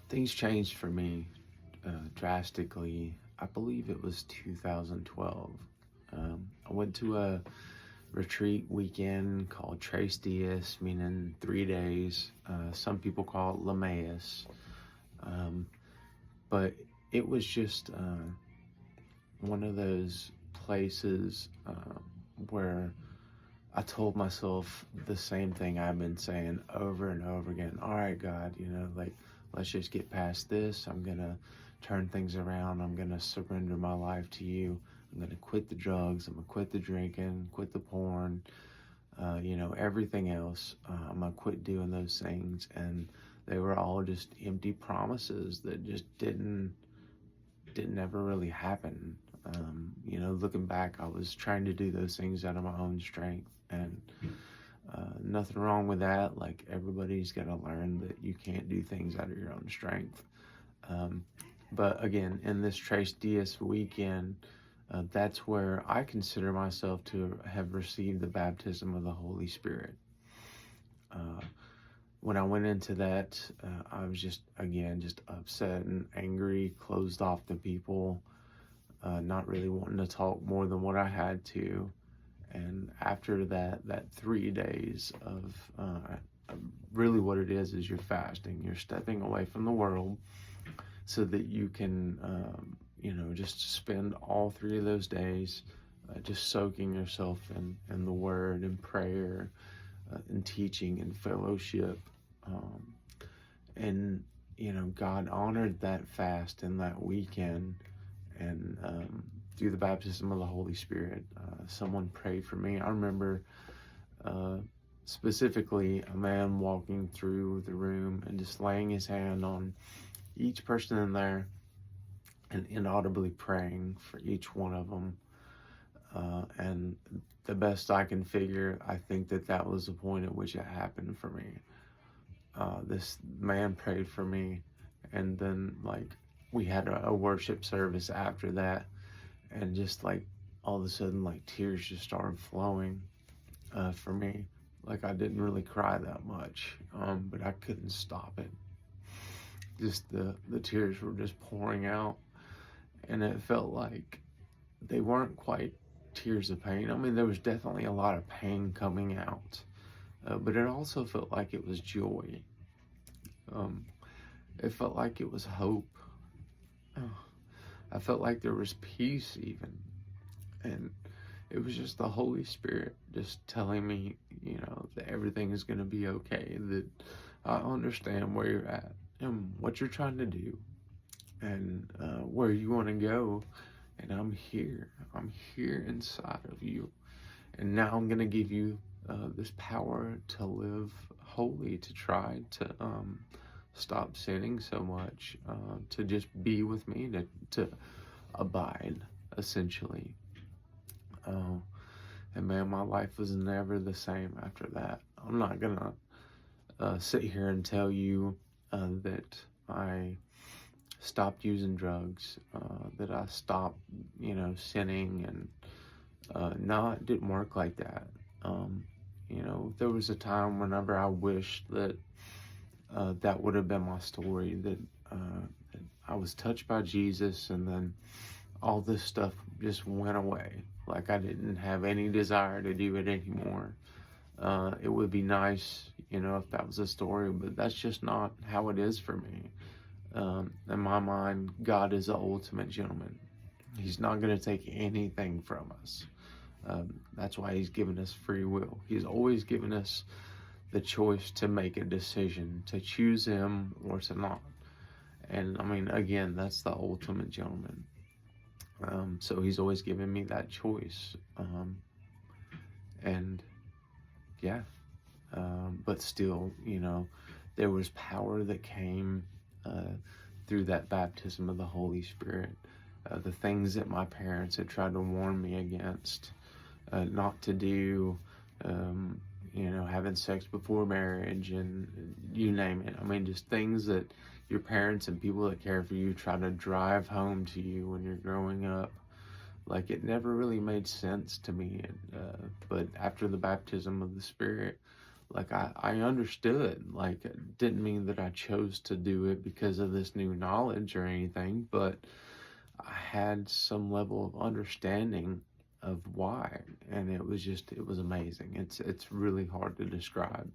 Things changed for me drastically. I believe it was 2012. I went to a retreat weekend called Trace Dias, meaning 3 days. Some people call it Lamaeus. Um, but it was just one of those places where I told myself the same thing I've been saying over and over again. All right, God, like, let's just get past this. I'm going to turn things around. I'm going to surrender my life to you. I'm going to quit the drugs. I'm going to quit the drinking, quit the porn, everything else. I'm going to quit doing those things. And they were all just empty promises that just didn't ever really happen. Looking back, I was trying to do those things out of my own strength, and nothing wrong with that. Like, everybody's got to learn that you can't do things out of your own strength. But again, in this Trace Dias weekend, that's where I consider myself to have received the baptism of the Holy Spirit. When I went into that, I was just upset and angry, closed off to people, not really wanting to talk more than what I had to. And after that 3 days of really what it is you're fasting. You're stepping away from the world so that you can, just spend all 3 of those days just soaking yourself in the Word and prayer and teaching and fellowship. And God honored that fast and that weekend, and through the baptism of the Holy Spirit, someone prayed for me. I remember specifically a man walking through the room and just laying his hand on each person in there and inaudibly praying for each one of them. And the best I can figure, I think that was the point at which it happened for me. This man prayed for me, and then we had a worship service after that, and just all of a sudden tears just started flowing for me. I didn't really cry that much, but I couldn't stop it. Just the tears were just pouring out, and it felt like they weren't quite tears of pain. I mean, there was definitely a lot of pain coming out, but it also felt like it was joy. It felt like it was hope. I felt like there was peace even. And it was just the Holy Spirit just telling me, that everything is going to be okay, that I understand where you're at and what you're trying to do and where you want to go. And I'm here inside of you. And now I'm going to give you this power to live holy, to try to stop sinning so much, to just be with me, to abide, essentially. And man, my life was never the same after that. I'm not going to sit here and tell you that I stopped using drugs, that I stopped, sinning, and no, it didn't work like that. There was a time whenever I wished that that would have been my story, that I was touched by Jesus, and then all this stuff just went away. I didn't have any desire to do it anymore. It would be nice, if that was the story, but that's just not how it is for me. In my mind, God is the ultimate gentleman. He's not going to take anything from us. That's why he's given us free will. He's always given us the choice to make a decision, to choose him or to not. And I mean, again, that's the ultimate gentleman. So he's always given me that choice. And yeah, but still, there was power that came through that baptism of the Holy Spirit. The things that my parents had tried to warn me against, not to do, having sex before marriage, and you name it. I mean, just things that your parents and people that care for you try to drive home to you when you're growing up. It never really made sense to me. But after the baptism of the Spirit, Like I understood. Like it didn't mean that I chose to do it because of this new knowledge or anything, but I had some level of understanding of why, and it was amazing. It's really hard to describe.